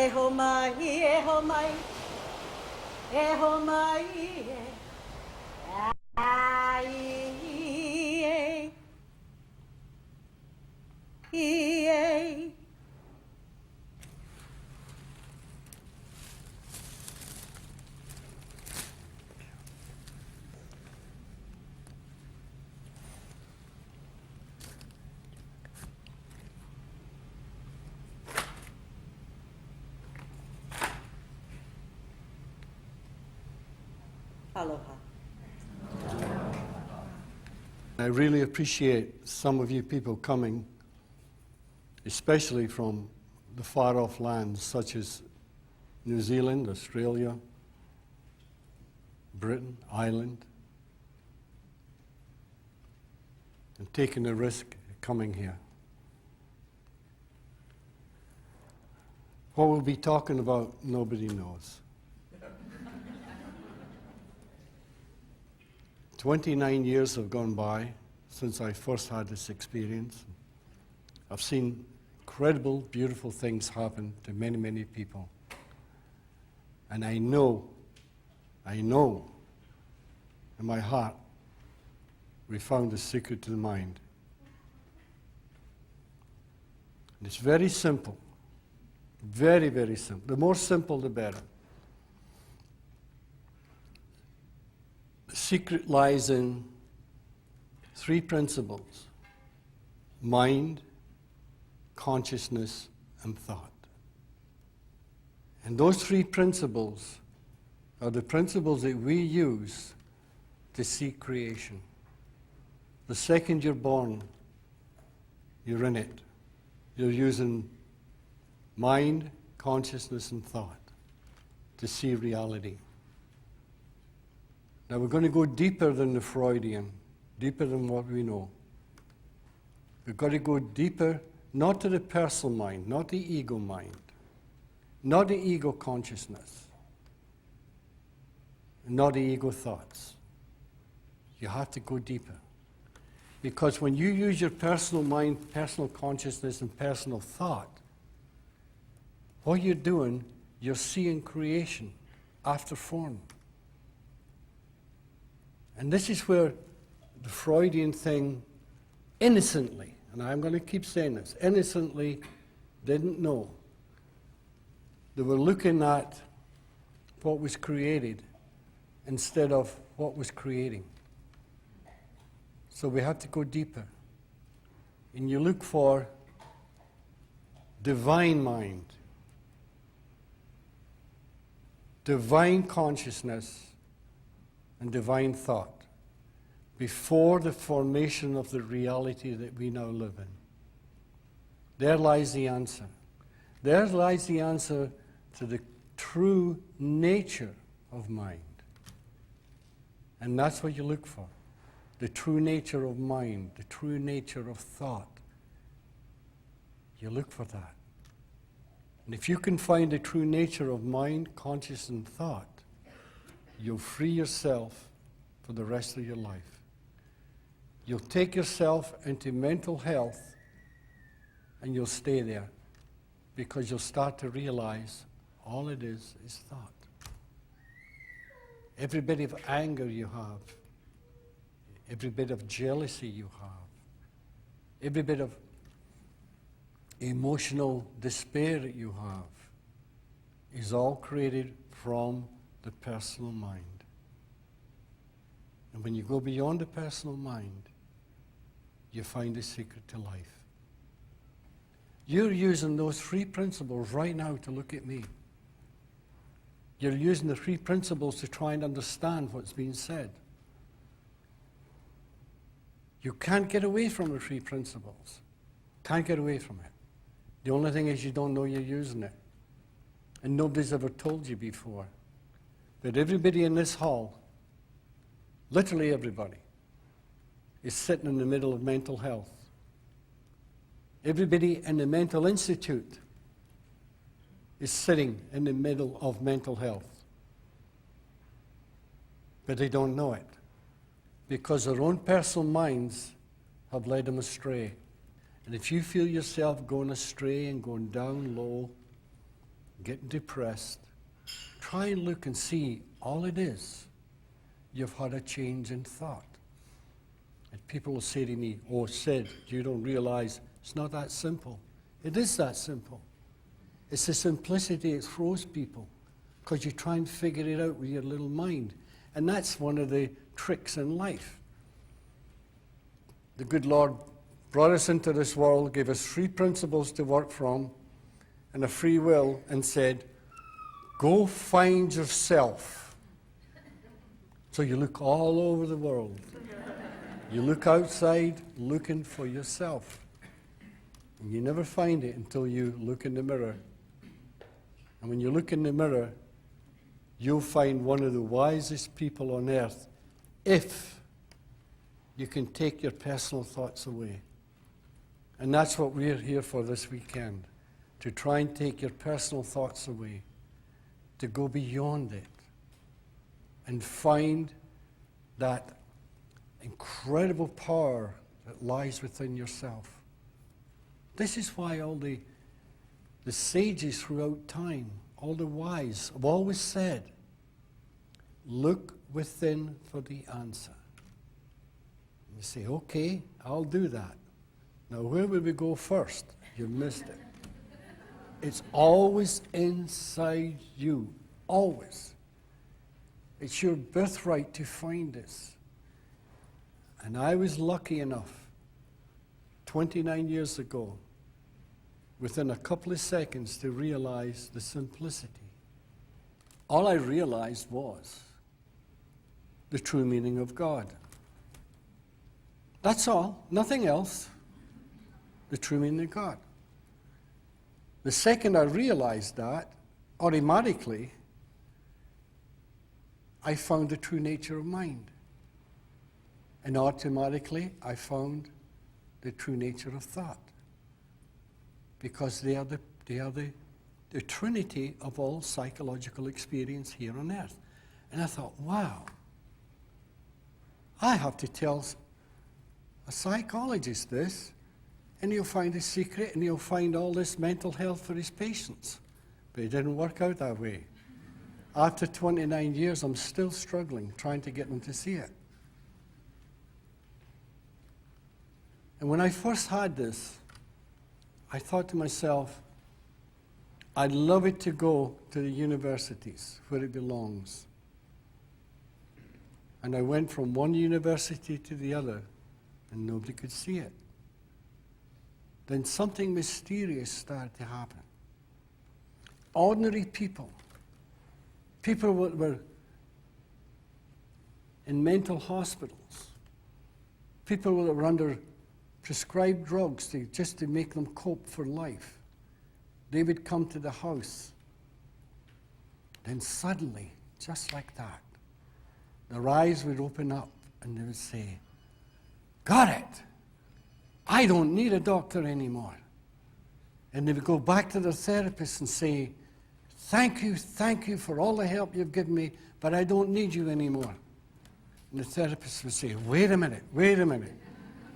Eho mai, eho mai, eho mai, Aloha. I really appreciate some of you people coming, especially from the far-off lands such as New Zealand, Australia, Britain, Ireland, and taking the risk of coming here. What we'll be talking about, nobody knows. 29 years have gone by since I first had this experience. I've seen incredible, beautiful things happen to many, many people. And I know in my heart, we found the secret to the mind. And it's very simple. Very, very simple. The more simple, the better. The secret lies in three principles: mind, consciousness, and thought. And those three principles are the principles that we use to see creation. The second you're born, you're in it. You're using mind, consciousness, and thought to see reality. Now we're going to go deeper than the Freudian, deeper than what we know. We've got to go deeper, not to the personal mind, not the ego mind, not the ego consciousness, not the ego thoughts. You have to go deeper. Because when you use your personal mind, personal consciousness, and personal thought, what you're doing, you're seeing creation after form. And this is where the Freudian thing innocently, and I'm going to keep saying this, innocently didn't know. They were looking at what was created instead of what was creating. So we have to go deeper. And you look for divine mind, divine consciousness, and divine thought before the formation of the reality that we now live in. There lies the answer. There lies the answer to the true nature of mind. And that's what you look for. The true nature of mind, the true nature of thought. You look for that. And if you can find the true nature of mind, consciousness, and thought, you'll free yourself for the rest of your life. You'll take yourself into mental health and you'll stay there because you'll start to realize all it is thought. Every bit of anger you have, every bit of jealousy you have, every bit of emotional despair that you have is all created from the personal mind. And when you go beyond the personal mind, you find the secret to life. You're using those three principles right now to look at me. You're using the three principles to try and understand what's being said. You can't get away from the three principles. Can't get away from it. The only thing is you don't know you're using it. And nobody's ever told you before. But everybody in this hall, literally everybody, is sitting in the middle of mental health. Everybody in the mental institute is sitting in the middle of mental health. But they don't know it because their own personal minds have led them astray. And if you feel yourself going astray and going down low, getting depressed, try and look and see all it is. You've had a change in thought. And people will say to me, oh, Sid, you don't realize it's not that simple. It is that simple. It's the simplicity that throws people, because you try and figure it out with your little mind. And that's one of the tricks in life. The good Lord brought us into this world, gave us 3 principles to work from, and a free will, and said, go find yourself. So you look all over the world. You look outside looking for yourself. And you never find it until you look in the mirror. And when you look in the mirror, you'll find one of the wisest people on earth, if you can take your personal thoughts away. And that's what we're here for this weekend, to try and take your personal thoughts away, to go beyond it, and find that incredible power that lies within yourself. This is why all the sages throughout time, all the wise, have always said, look within for the answer. And you say, okay, I'll do that. Now, where would we go first? You missed it. It's always inside you, always. It's your birthright to find this. And I was lucky enough, 29 years ago, within a couple of seconds, to realize the simplicity. All I realized was the true meaning of God. That's all, nothing else. The true meaning of God. The second I realized that, automatically, I found the true nature of mind. And automatically, I found the true nature of thought. Because they are the trinity of all psychological experience here on earth. And I thought, wow, I have to tell a psychologist this, and he'll find a secret, and he'll find all this mental health for his patients. But it didn't work out that way. After 29 years, I'm still struggling, trying to get them to see it. And when I first had this, I thought to myself, I'd love it to go to the universities where it belongs. And I went from one university to the other, and nobody could see it. Then something mysterious started to happen. Ordinary people that were in mental hospitals, people that were under prescribed drugs just to make them cope for life, they would come to the house. Then suddenly, just like that, their eyes would open up and they would say, got it! I don't need a doctor anymore. And they would go back to their therapist and say, thank you for all the help you've given me, but I don't need you anymore. And the therapist would say, wait a minute.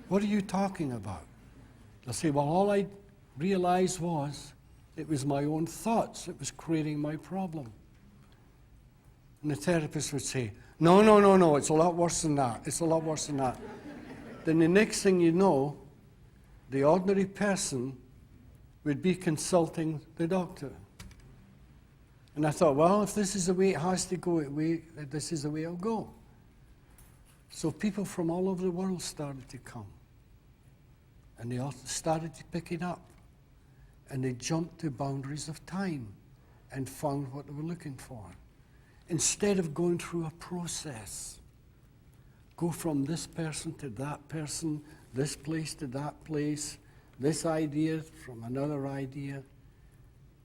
What are you talking about? They'll say, well, all I realized was it was my own thoughts that was creating my problem. And the therapist would say, no, it's a lot worse than that. Then the next thing you know, the ordinary person would be consulting the doctor. And I thought, well, if this is the way it has to go, this is the way it'll go. So people from all over the world started to come. And they all started to pick it up. And they jumped to boundaries of time and found what they were looking for. Instead of going through a process, go from this person to that person, this place to that place, this idea from another idea,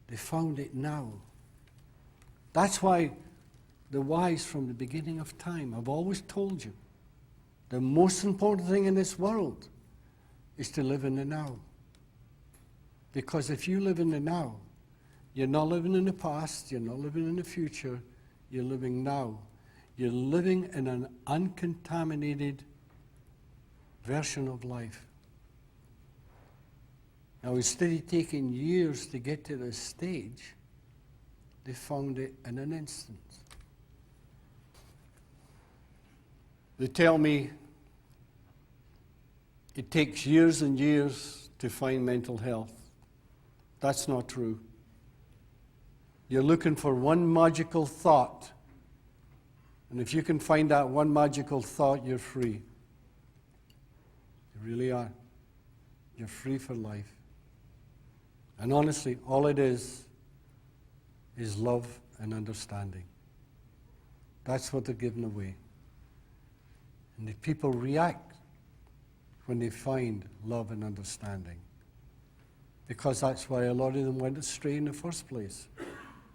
they found it now. That's why the wise from the beginning of time have always told you the most important thing in this world is to live in the now. Because if you live in the now, you're not living in the past, you're not living in the future, you're living now. You're living in an uncontaminated version of life. Now, instead of taking years to get to this stage, They found it in an instant. They tell me it takes years and years to find mental health. That's not true. You're looking for one magical thought. And if you can find that one magical thought, you're free. You really are. You're free for life. And honestly, all it is love and understanding. That's what they're giving away. And the people react when they find love and understanding. Because that's why a lot of them went astray in the first place.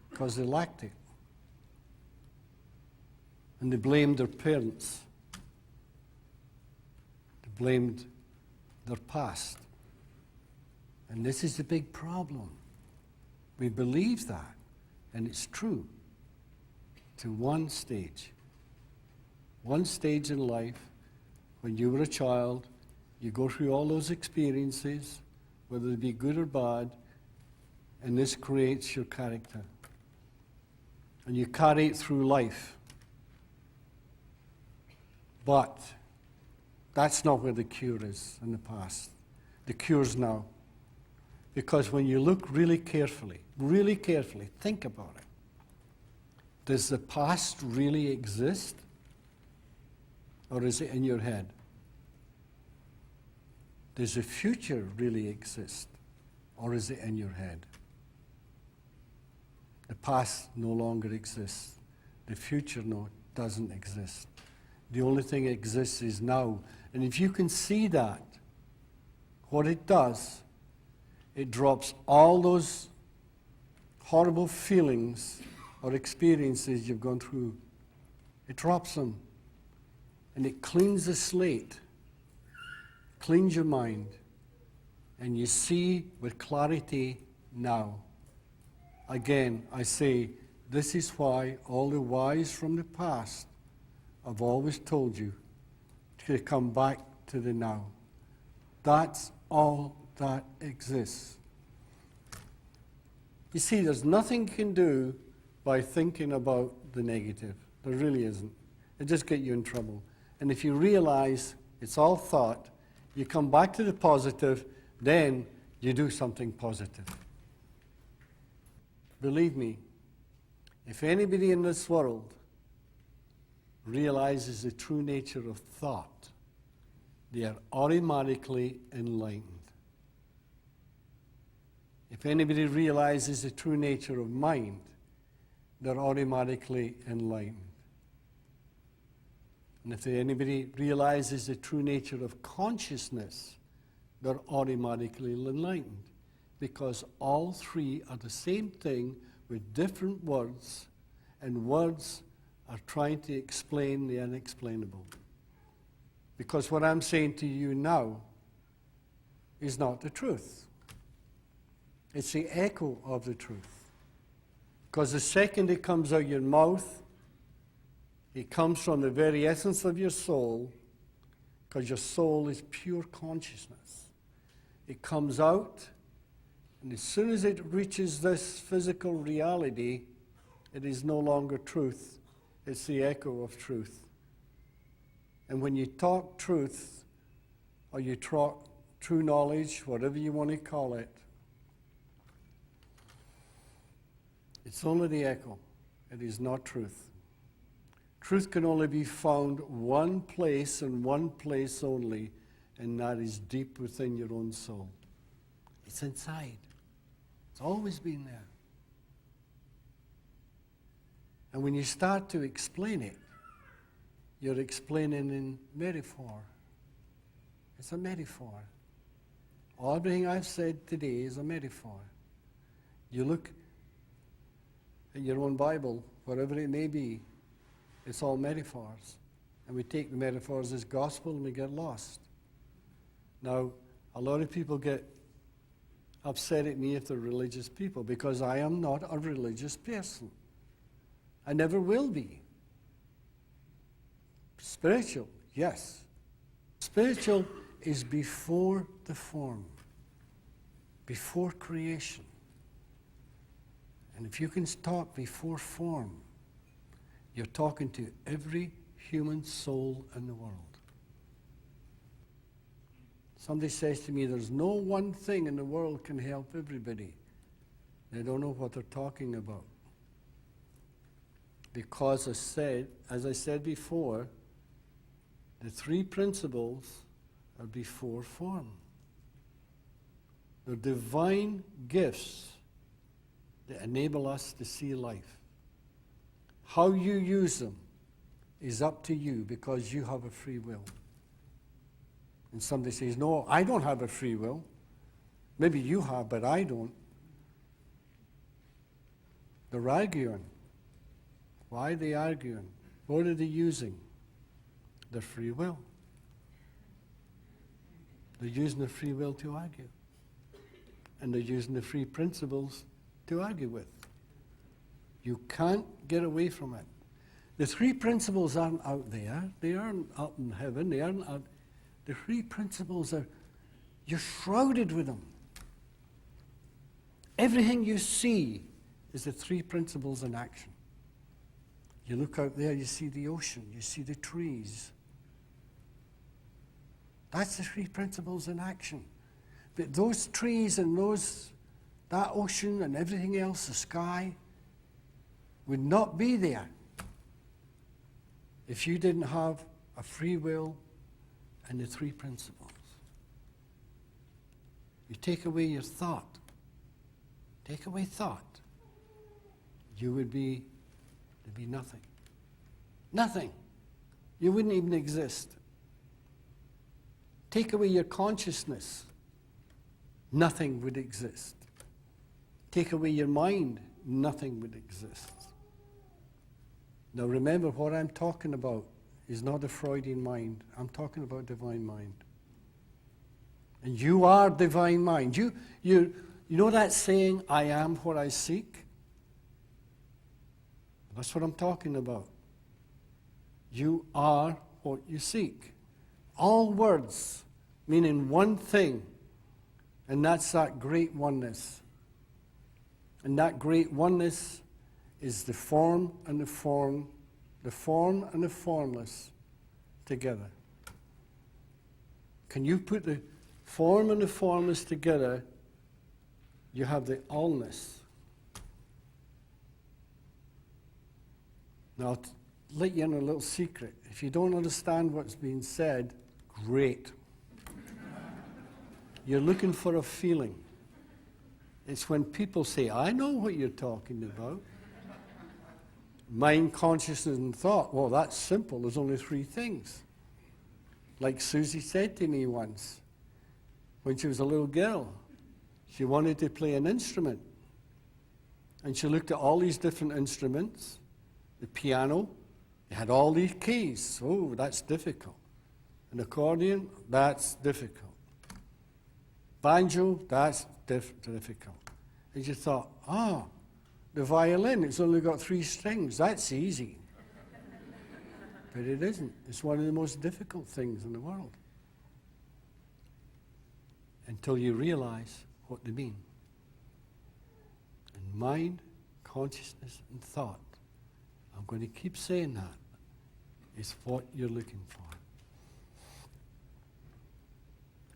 Because they lacked it. And they blamed their parents. They blamed their past. And this is the big problem. We believe that, and it's true, to one stage. One stage in life, when you were a child, you go through all those experiences, whether they be good or bad, and this creates your character. And you carry it through life. But that's not where the cure is in the past. The cure's now. Because when you look really carefully, think about it. Does the past really exist? Or is it in your head? Does the future really exist? Or is it in your head? The past no longer exists. The future doesn't exist. The only thing that exists is now. And if you can see that, what it does, it drops all those horrible feelings or experiences you've gone through. It drops them. And it cleans the slate, cleans your mind, and you see with clarity now. Again, I say, this is why all the wise from the past have always told you to come back to the now. That's all that exists. You see, there's nothing you can do by thinking about the negative. There really isn't. It just gets you in trouble. And if you realize it's all thought, you come back to the positive, then you do something positive. Believe me, if anybody in this world realizes the true nature of thought, they are automatically enlightened. If anybody realizes the true nature of mind, they're automatically enlightened. And if anybody realizes the true nature of consciousness, they're automatically enlightened. Because all three are the same thing with different words, and words are trying to explain the unexplainable. Because what I'm saying to you now is not the truth. It's the echo of the truth. Because the second it comes out your mouth, it comes from the very essence of your soul, because your soul is pure consciousness. It comes out, and as soon as it reaches this physical reality, it is no longer truth. It's the echo of truth. And when you talk truth, or you talk true knowledge, whatever you want to call it, it's only the echo. It is not truth. Truth can only be found one place and one place only, and that is deep within your own soul. It's inside. It's always been there. And when you start to explain it, you're explaining in metaphor. It's a metaphor. Everything I've said today is a metaphor. You look at your own Bible, whatever it may be, it's all metaphors. And we take the metaphors as gospel and we get lost. Now, a lot of people get upset at me if they're religious people, because I am not a religious person. I never will be. Spiritual, yes. Spiritual is before the form, before creation. And if you can talk before form, you're talking to every human soul in the world. Somebody says to me, there's no one thing in the world can help everybody. They don't know what they're talking about. Because as I said before, the three principles are before form. They're divine gifts that enable us to see life. How you use them is up to you because you have a free will. And somebody says, no, I don't have a free will. Maybe you have, but I don't. They're arguing. Why are they arguing? What are they using? Their free will. They're using their free will to argue. And they're using the free principles to argue with. You can't get away from it. The three principles aren't out there. They aren't up in heaven. They aren't out. The three principles are, you're shrouded with them. Everything you see is the three principles in action. You look out there, you see the ocean, you see the trees. That's the three principles in action. But those trees and that ocean and everything else, the sky, would not be there if you didn't have a free will and the three principles. You take away your thought. Take away thought. There'd be nothing. Nothing. You wouldn't even exist. Take away your consciousness. Nothing would exist. Take away your mind. Nothing would exist. Now remember, what I'm talking about is not a Freudian mind. I'm talking about divine mind. And you are divine mind. You know that saying, I am what I seek? That's what I'm talking about. You are what you seek. All words meaning one thing, and that's that great oneness. And that great oneness is the form and the form and the formless together. Can you put the form and the formless together? You have the allness. Now, I'll let you in a little secret. If you don't understand what's being said, great. You're looking for a feeling. It's when people say, I know what you're talking about. Mind, consciousness, and thought. Well, that's simple. There's only three things. Like Susie said to me once, when she was a little girl, she wanted to play an instrument. And she looked at all these different instruments. The piano, it had all these keys. Oh, that's difficult. An accordion, that's difficult. Banjo, that's difficult. And you thought, the violin, it's only got 3 strings. That's easy. But it isn't. It's one of the most difficult things in the world. Until you realize what they mean. And mind, consciousness, and thought. I'm going to keep saying that. Is what you're looking for.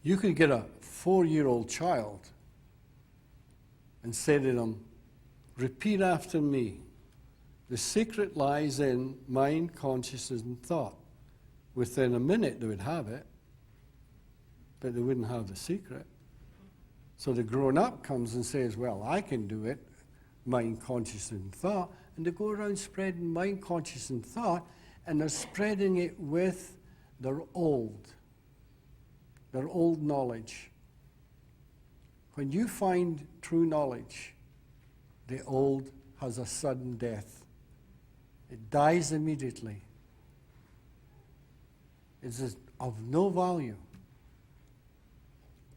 You could get a 4-year-old child and say to them, repeat after me. The secret lies in mind, consciousness, and thought. Within a minute they would have it, but they wouldn't have the secret. So the grown-up comes and says, well, I can do it, mind, consciousness, and thought. And they go around spreading mind, consciousness, and thought, and they're spreading it with their old knowledge. When you find true knowledge, the old has a sudden death. It dies immediately. It's of no value.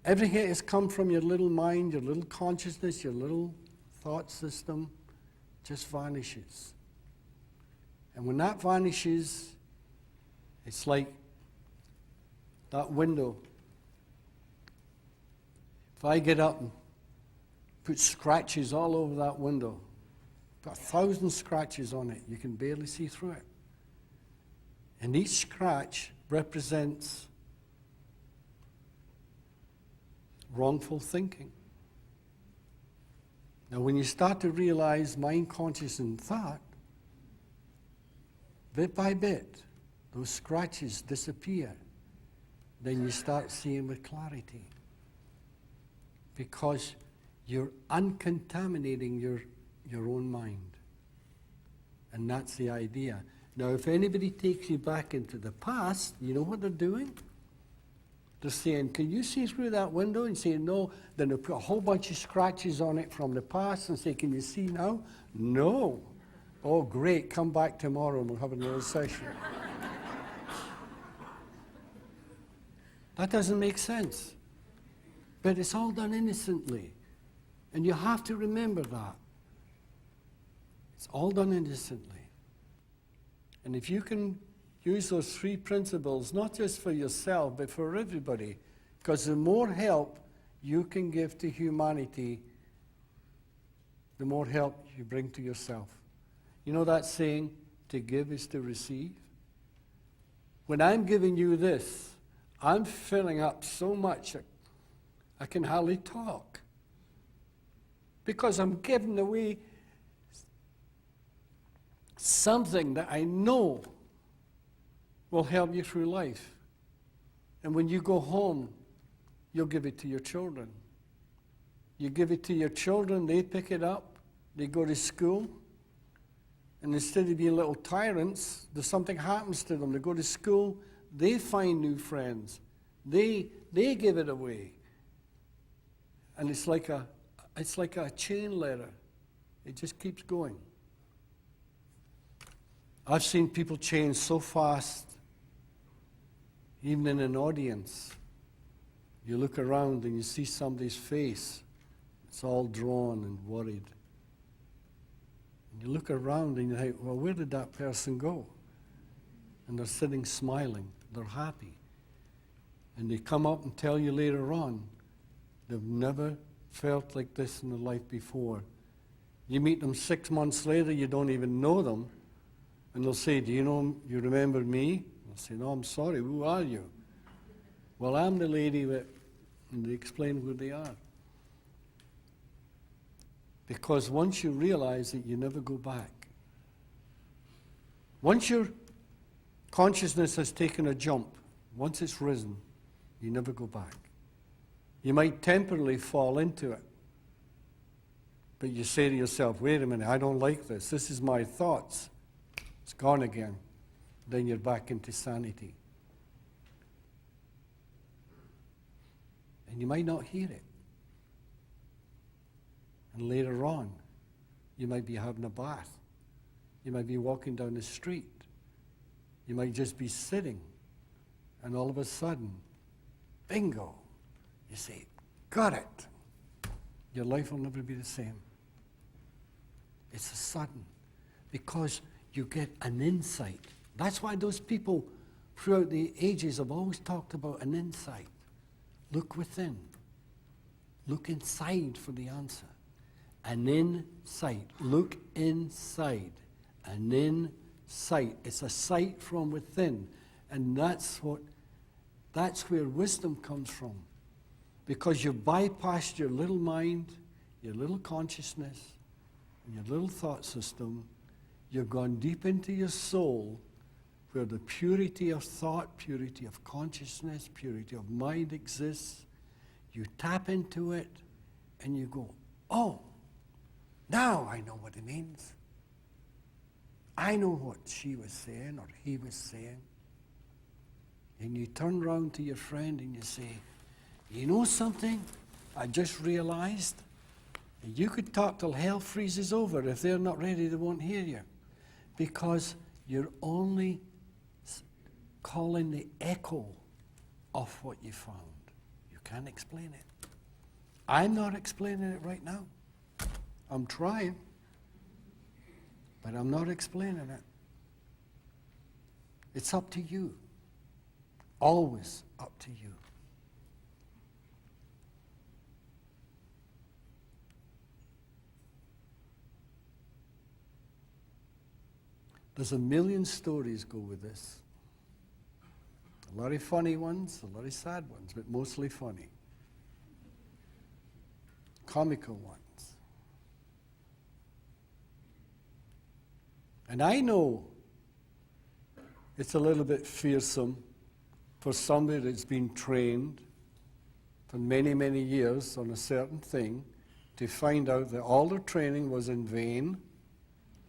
Everything has come from your little mind, your little consciousness, your little thought system, just vanishes. And when that vanishes, it's like that window. If I get up and put scratches all over that window, got 1,000 scratches on it. You can barely see through it. And each scratch represents wrongful thinking. Now, when you start to realize mind, conscious, and thought, bit by bit, those scratches disappear. Then you start seeing with clarity. Because you're uncontaminating your own mind. And that's the idea. Now, if anybody takes you back into the past, you know what they're doing? They're saying, can you see through that window? And say, no. Then they'll put a whole bunch of scratches on it from the past and say, can you see now? No. Oh, great. Come back tomorrow and we'll have another session. That doesn't make sense. But it's all done innocently. And you have to remember that. It's all done innocently. And if you can use those three principles, not just for yourself, but for everybody, because the more help you can give to humanity, the more help you bring to yourself. You know that saying, to give is to receive? When I'm giving you this, I'm filling up so much I can hardly talk. Because I'm giving away something that I know will help you through life. And when you go home, you'll give it to your children. You give it to your children, they pick it up, they go to school, and instead of being little tyrants, there's something happens to them. They go to school, they find new friends. They give it away. And it's like a chain letter. It just keeps going. I've seen people change so fast, even in an audience. You look around and you see somebody's face. It's all drawn and worried. And you look around and you think, well, where did that person go? And they're sitting smiling. They're happy. And they come up and tell you later on, they've never felt like this in their life before. You meet them 6 months later, you don't even know them. And they'll say, do you remember me? I'll say, no, I'm sorry, who are you? Well, I'm the lady that, and they explain who they are. Because once you realize that you never go back. Once your consciousness has taken a jump, once it's risen, you never go back. You might temporarily fall into it. But you say to yourself, wait a minute, I don't like this. This is my thoughts. It's gone again. Then you're back into sanity. And you might not hear it. And later on, you might be having a bath. You might be walking down the street. You might just be sitting. And all of a sudden, bingo, you say, got it. Your life will never be the same. It's a sudden. Because you get an insight. That's why those people throughout the ages have always talked about an insight. Look within. Look inside for the answer. An insight. Look inside. An insight. It's a sight from within. And that's where wisdom comes from. Because you bypassed your little mind, your little consciousness, and your little thought system. You've gone deep into your soul where the purity of thought, purity of consciousness, purity of mind exists. You tap into it and you go, oh, now I know what it means. I know what she was saying or he was saying. And you turn around to your friend and you say, you know something? I just realized you could talk till hell freezes over. If they're not ready, they won't hear you. Because you're only calling the echo of what you found. You can't explain it. I'm not explaining it right now. I'm trying, but I'm not explaining it. It's up to you. Always up to you. There's a million stories go with this. A lot of funny ones, a lot of sad ones, but mostly funny. Comical ones. And I know it's a little bit fearsome for somebody that's been trained for many, many years on a certain thing to find out that all their training was in vain.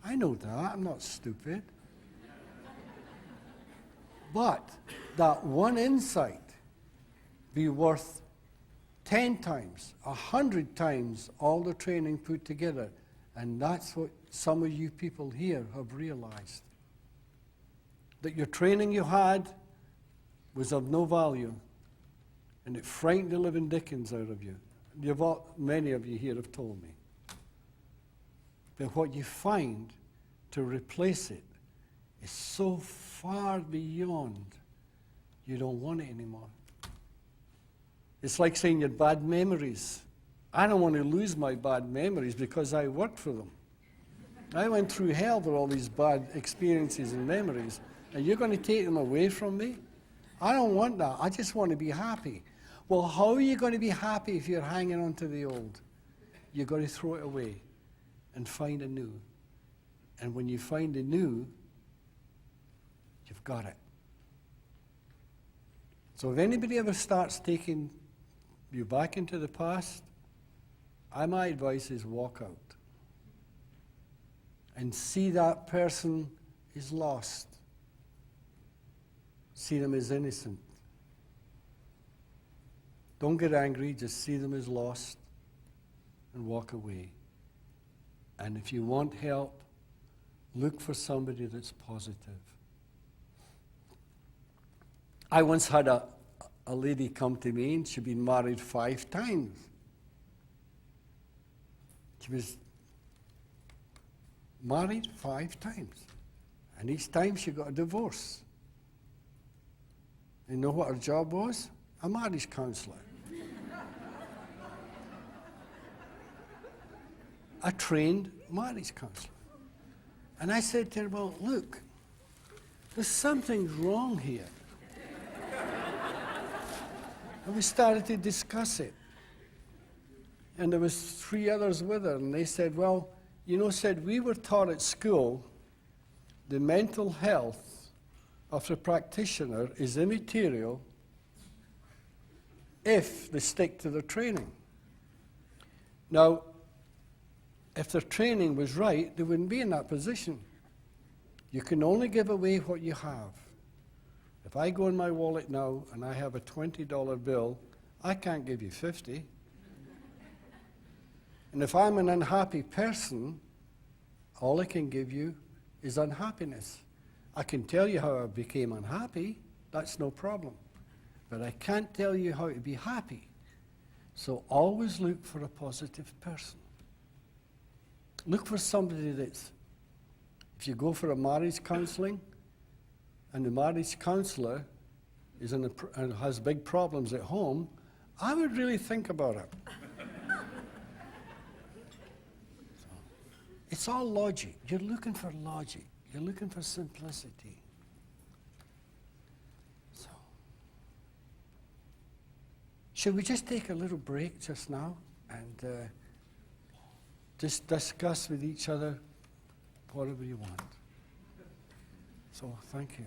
I know that. I'm not stupid. But that one insight be worth 10 times, 100 times all the training put together. And that's what some of you people here have realized. That your training you had was of no value. And it frightened the living dickens out of you. Many of you here have told me. But what you find to replace it is so far beyond you don't want it anymore. It's like saying your bad memories. I don't want to lose my bad memories because I worked for them. I went through hell with all these bad experiences and memories, and you're going to take them away from me? I don't want that. I just want to be happy. Well, how are you going to be happy if you're hanging on to the old? You've got to throw it away and find a new. And when you find a new, you've got it. So if anybody ever starts taking you back into the past, my advice is walk out. And see that person is lost. See them as innocent. Don't get angry, just see them as lost and walk away. And if you want help, look for somebody that's positive. I once had a lady come to me, and she'd been married 5 times. She was married 5 times. And each time she got a divorce. You know what her job was? A marriage counselor. A trained marriage counselor. And I said to her, well, look, there's something wrong here. And we started to discuss it. And there was 3 others with her, and they said, well, we were taught at school the mental health of the practitioner is immaterial if they stick to their training. Now, if their training was right, they wouldn't be in that position. You can only give away what you have. If I go in my wallet now and I have a $20 bill, I can't give you 50. And if I'm an unhappy person, all I can give you is unhappiness. I can tell you how I became unhappy, that's no problem. But I can't tell you how to be happy. So always look for a positive person. Look for somebody that's, if you go for a marriage counseling, and the marriage counselor is and has big problems at home, I would really think about it. It's all logic. You're looking for logic. You're looking for simplicity. So, should we just take a little break just now and just discuss with each other whatever you want? So, thank you.